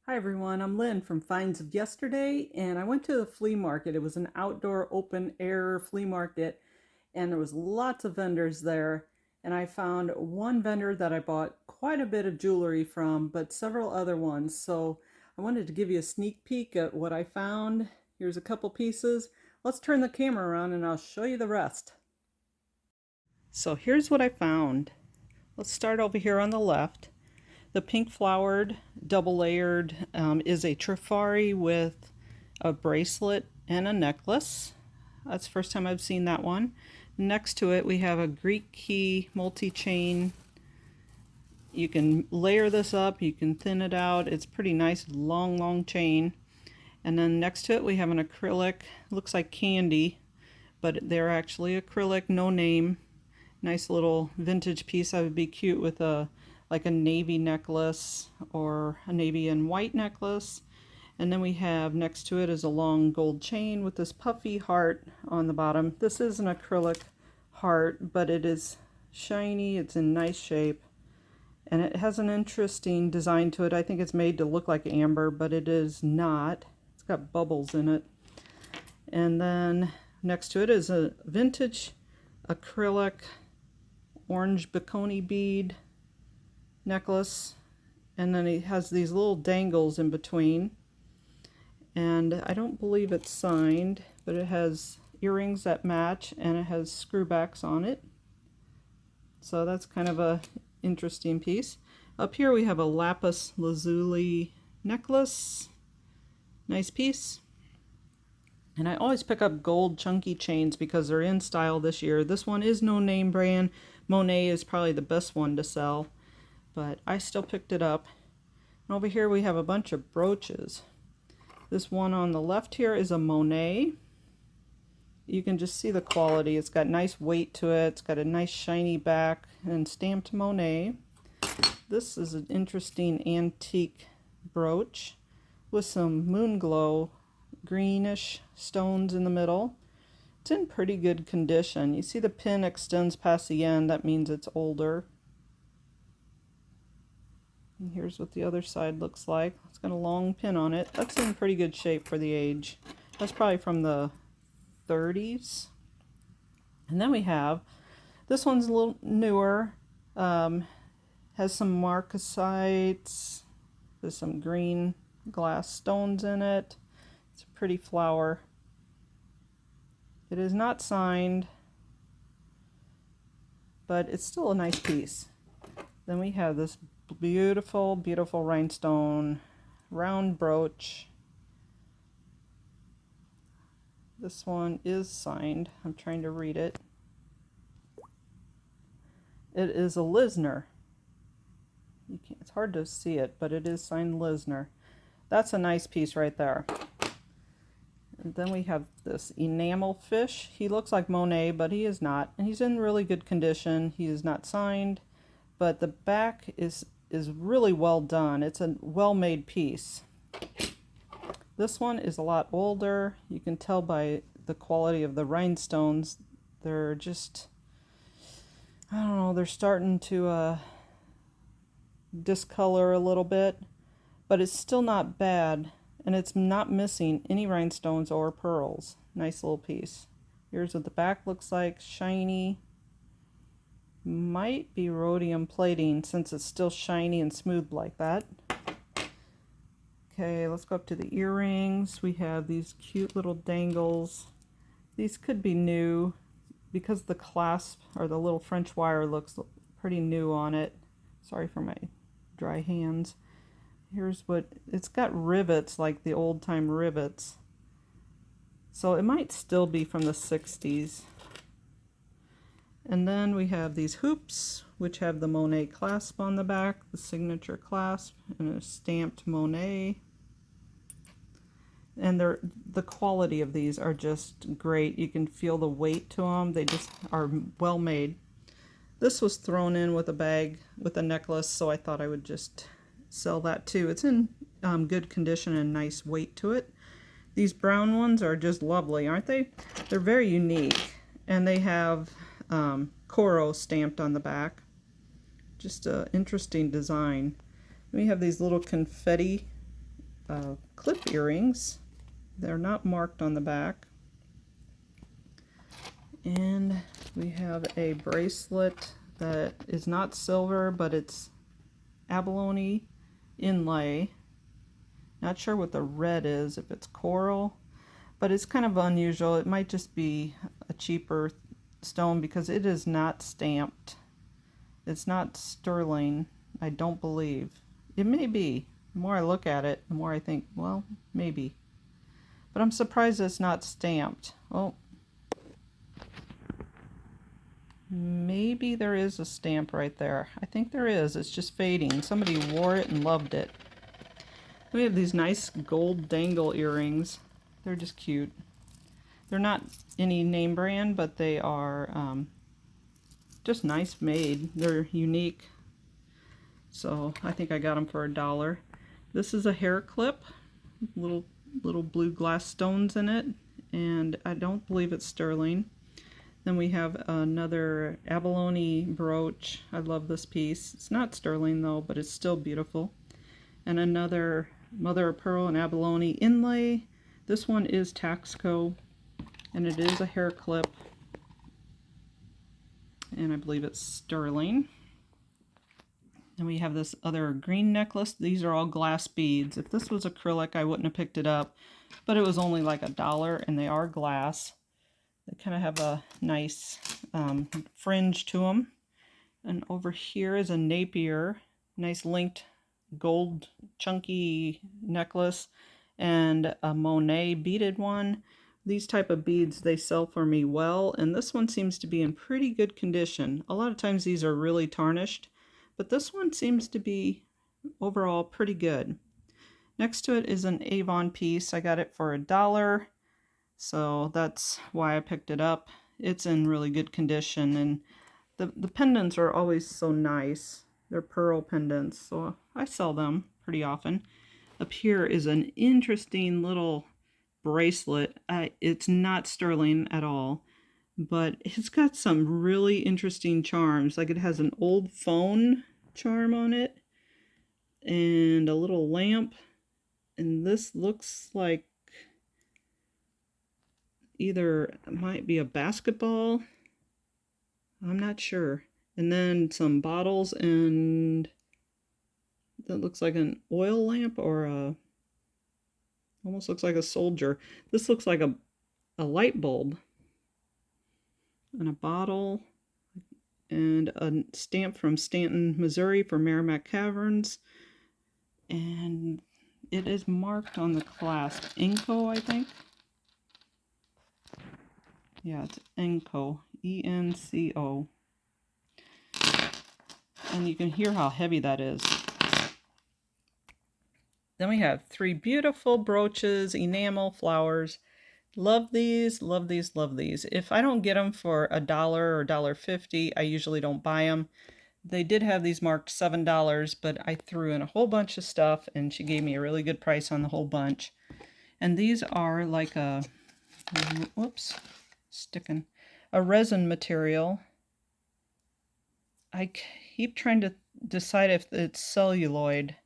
Hi everyone, I'm Lynn from Finds of Yesterday, and I went to the flea market. It was an outdoor open air flea market, and there was lots of vendors there. And I found one vendor that I bought quite a bit of jewelry from, but several other ones. So I wanted to give you a sneak peek at what I found. Here's a couple pieces. Let's turn the camera around and I'll show you the rest. So here's what I found. Let's start over here on the left. The pink flowered double layered is a trifari with a bracelet and a necklace. That's the first time I've seen that one. Next to it we have a Greek key multi-chain. You can layer this up, you can thin it out. It's pretty nice long chain. And then next to it we have an acrylic, looks like candy, but they're actually acrylic, no name. Nice little vintage piece. That would be cute with a navy necklace or a navy and white necklace. And then we have next to it is a long gold chain with this puffy heart on the bottom. This is an acrylic heart, but it is shiny, it's in nice shape, and it has an interesting design to it. I think it's made to look like amber, but it is not. It's got bubbles in it. And then next to it is a vintage acrylic orange bikini bead necklace, and then it has these little dangles in between, and I don't believe it's signed, but it has earrings that match and it has screwbacks on it, so that's kind of a interesting piece. Up here we have a lapis lazuli necklace, nice piece. And I always pick up gold chunky chains because they're in style this year. This one is no name brand. Monet is probably the best one to sell, but I still picked it up. And over here we have a bunch of brooches. This one on the left here is a Monet. You can just see the quality. It's got nice weight to it. It's got a nice shiny back and stamped Monet. This is an interesting antique brooch with some moon glow greenish stones in the middle. It's in pretty good condition. You see the pin extends past the end. That means it's older. And here's what the other side looks like. It's got a long pin on it. That's in pretty good shape for the age. That's probably from the 30s. And then we have, this one's a little newer. Has some marcasites. There's some green glass stones in it. It's a pretty flower. It is not signed, but it's still a nice piece. Then we have this beautiful rhinestone round brooch. This one is signed. I'm trying to read it. It is a Lisner. It's hard to see it, but it is signed Lisner. That's a nice piece right there. And then we have this enamel fish. He looks like Monet, but he is not. And he's in really good condition. He is not signed, but the back is really well done. It's a well-made piece. This one is a lot older. You can tell by the quality of the rhinestones. They're just, I don't know, they're starting to discolor a little bit, but it's still not bad. And it's not missing any rhinestones or pearls. Nice little piece. Here's what the back looks like. Shiny. Might be rhodium plating since it's still shiny and smooth like that. Okay, let's go up to the earrings. We have these cute little dangles. These could be new because the clasp or the little French wire looks pretty new on it. Sorry for my dry hands. Here's what, it's got rivets like the old time rivets. So it might still be from the 60s. And then we have these hoops, which have the Monet clasp on the back, the signature clasp, and a stamped Monet. And the quality of these are just great. You can feel the weight to them. They just are well made. This was thrown in with a bag with a necklace, so I thought I would just sell that too. It's in good condition and nice weight to it. These brown ones are just lovely, aren't they? They're very unique, and they have Coro stamped on the back. Just an interesting design. We have these little confetti clip earrings. They're not marked on the back. And we have a bracelet that is not silver, but it's abalone inlay. Not sure what the red is, if it's coral, but it's kind of unusual. It might just be a cheaper stone because it is not stamped. It's not sterling, I don't believe. It may be. The more I look at it, the more I think, well, maybe. But I'm surprised it's not stamped. Oh, maybe there is a stamp right there. I think there is. It's just fading. Somebody wore it and loved it. We have these nice gold dangle earrings. They're just cute. They're not any name brand, but they are just nice made. They're unique. So I think I got them for $1. This is a hair clip. Little blue glass stones in it. And I don't believe it's sterling. Then we have another abalone brooch. I love this piece. It's not sterling though, but it's still beautiful. And another mother of pearl and abalone inlay. This one is Taxco, and it is a hair clip. And I believe it's sterling. And we have this other green necklace. These are all glass beads. If this was acrylic, I wouldn't have picked it up, but it was only like $1, and they are glass. They kind of have a nice fringe to them. And over here is a Napier, nice linked gold chunky necklace, and a Monet beaded one. These type of beads, they sell for me well, and this one seems to be in pretty good condition. A lot of times these are really tarnished, but this one seems to be overall pretty good. Next to it is an Avon piece. I got it for $1. So that's why I picked it up. It's in really good condition, and the pendants are always so nice. They're pearl pendants, so I sell them pretty often. Up here is an interesting little bracelet. It's not sterling at all, but it's got some really interesting charms. Like it has an old phone charm on it and a little lamp, and this looks like either it might be a basketball, I'm not sure. And then some bottles, and that looks like an oil lamp or almost looks like a soldier. This looks like a light bulb, and a bottle, and a stamp from Stanton, Missouri for Merrimack Caverns. And it is marked on the clasp, Enco, I think. Yeah, it's Enco, E-N-C-O. And you can hear how heavy that is. Then we have 3 beautiful brooches, enamel flowers. Love these, love these, love these. If I don't get them for $1 or $1.50, I usually don't buy them. They did have these marked $7, but I threw in a whole bunch of stuff, and she gave me a really good price on the whole bunch. And these are like a, whoops, sticking, a resin material. I keep trying to decide if it's celluloid.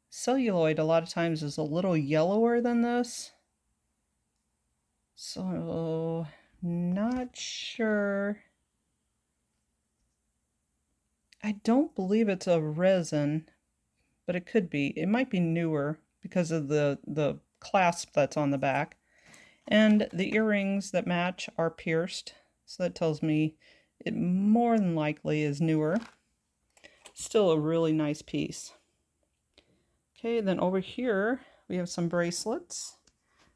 Celluloid a lot of times is a little yellower than this. So, not sure. I don't believe it's a resin, but it could be. It might be newer because of the clasp that's on the back. And the earrings that match are pierced, so that tells me it more than likely is newer. Still a really nice piece. Okay, then over here we have some bracelets.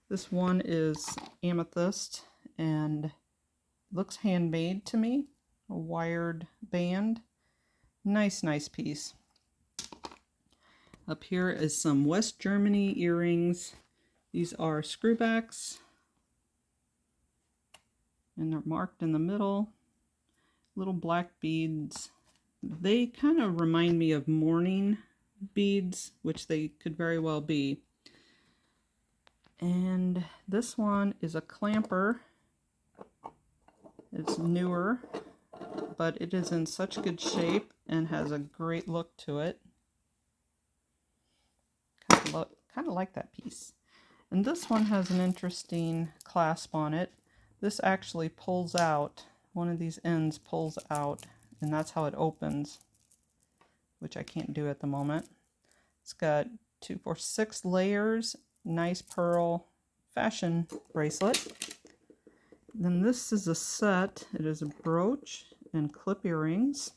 This one is amethyst and looks handmade to me. A wired band. Nice, nice piece. Up here is some West Germany earrings. These are screwbacks, and they're marked in the middle. Little black beads. They kind of remind me of mourning beads, which they could very well be. And this one is a clamper. It's newer, but it is in such good shape and has a great look to it. I kind of like that piece. And this one has an interesting clasp on it. This actually pulls out, one of these ends pulls out, and that's how it opens, which I can't do at the moment. It's got 2, 4, 6 layers, nice pearl fashion bracelet. Then this is a set. It is a brooch and clip earrings,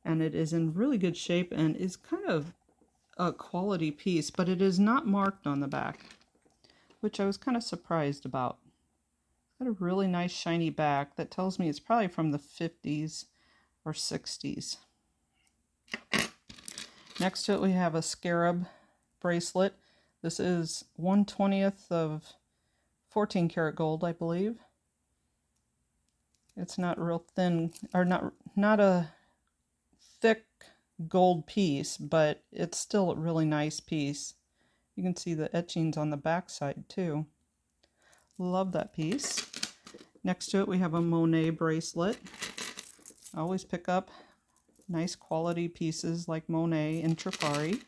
and it is in really good shape and is kind of a quality piece, but it is not marked on the back, which I was kind of surprised about. It's got a really nice shiny back that tells me it's probably from the 50s or 60s. Next to it we have a scarab bracelet. This is 1/20th of 14 karat gold, I believe. It's not real thin, or not a thick gold piece, but it's still a really nice piece. You can see the etchings on the back side too. Love that piece. Next to it we have a Monet bracelet. I always pick up nice quality pieces like Monet and Trifari.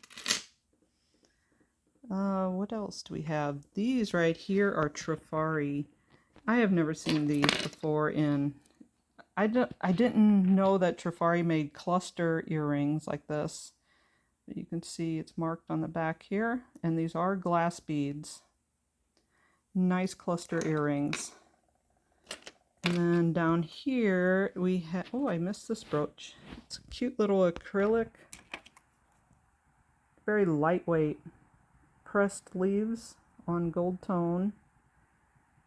What else do we have? These right here are Trifari. I have never seen these before I didn't know that Trifari made cluster earrings like this. But you can see it's marked on the back here, and these are glass beads. Nice cluster earrings. And then down here we have, oh, I missed this brooch. It's a cute little acrylic, very lightweight pressed leaves on gold tone.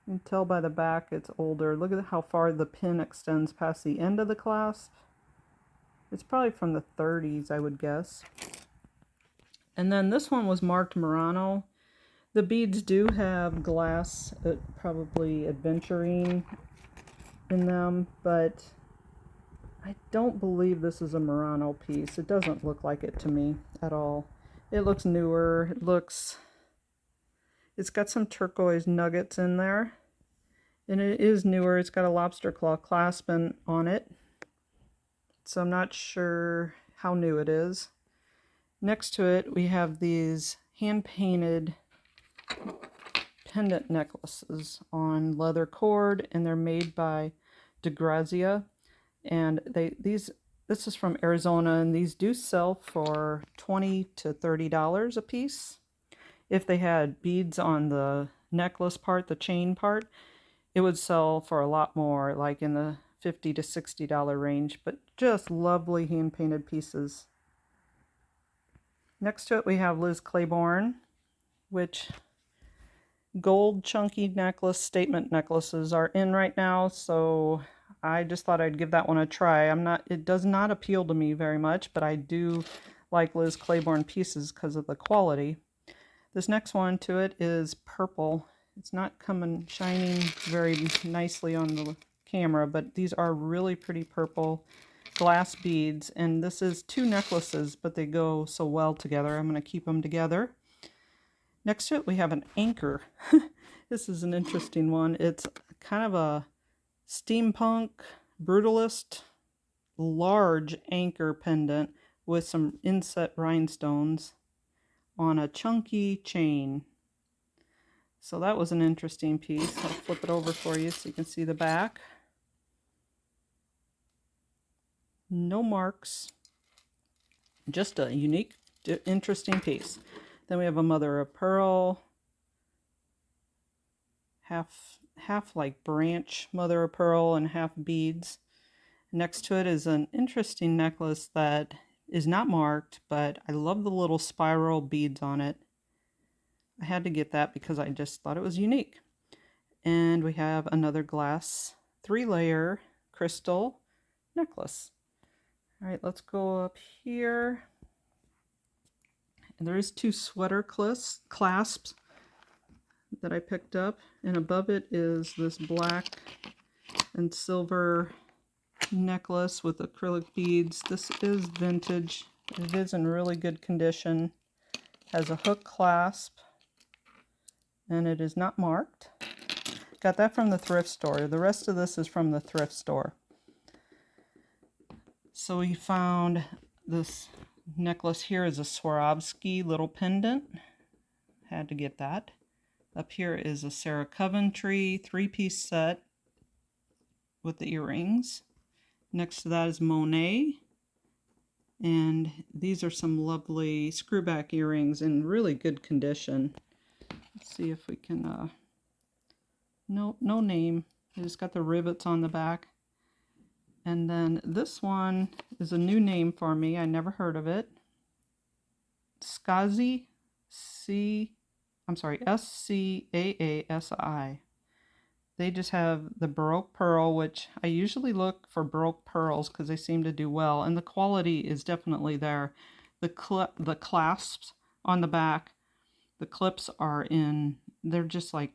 You can tell by the back it's older. Look at how far the pin extends past the end of the clasp. It's probably from the 30s, I would guess. And then this one was marked Murano. The beads do have glass, probably aventurine in them, but I don't believe this is a Murano piece. It doesn't look like it to me at all. It looks newer. It's got some turquoise nuggets in there, and it is newer. It's got a lobster claw clasp on it, so I'm not sure how new it is. Next to it we have these hand-painted pendant necklaces on leather cord, and they're made by DeGrazia, and this is from Arizona, and these do sell for $20 to $30 a piece. If they had beads on the necklace part, the chain part, it would sell for a lot more, like in the $50 to $60 range, but just lovely hand-painted pieces. Next to it we have Liz Claiborne, which gold chunky necklace statement necklaces are in right now, so I just thought I'd give that one a try. It does not appeal to me very much, but I do like Liz Claiborne pieces because of the quality. This next one to it is purple. It's not shining very nicely on the camera, but these are really pretty purple glass beads, and this is 2 necklaces, but they go so well together. I'm going to keep them together. Next to it we have an anchor. This is an interesting one. It's kind of a steampunk brutalist large anchor pendant with some inset rhinestones on a chunky chain. So that was an interesting piece. I'll flip it over for you so you can see the back. No marks. Just a unique, interesting piece. Then we have a mother of pearl, half like branch mother of pearl and half beads. Next to it is an interesting necklace that is not marked, but I love the little spiral beads on it. I had to get that because I just thought it was unique. And we have another glass 3-layer crystal necklace. All right, let's go up here. And there is 2 sweater clasps that I picked up, and above it is this black and silver necklace with acrylic beads. This is vintage. It is in really good condition. Has a hook clasp, and it is not marked. Got that from the thrift store. The rest of this is from the thrift store. So we found this necklace here is a Swarovski little pendant. Had to get that. Up here is a Sarah Coventry 3-piece set with the earrings. Next to that is Monet. And these are some lovely screwback earrings in really good condition. Let's see if we can, no name. They just got the rivets on the back. And then this one is a new name for me. I never heard of it. Scazzi, SCAASI. They just have the Baroque Pearl, which I usually look for Baroque pearls because they seem to do well. And the quality is definitely there. The clasps on the back, the clips are they're just like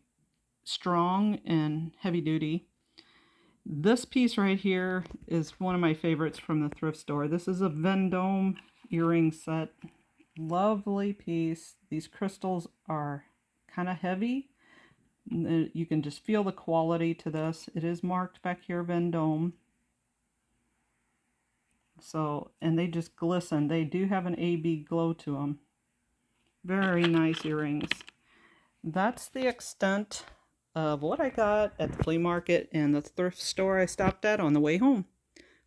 strong and heavy duty. This piece right here is one of my favorites from the thrift store. This is a Vendome earring set. Lovely piece. These crystals are kind of heavy. You can just feel the quality to this. It is marked back here Vendome. So, and they just glisten. They do have an AB glow to them. Very nice earrings. That's the extent of what I got at the flea market and the thrift store I stopped at on the way home.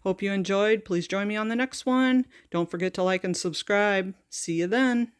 Hope you enjoyed. Please join me on the next one. Don't forget to like and subscribe. See you then.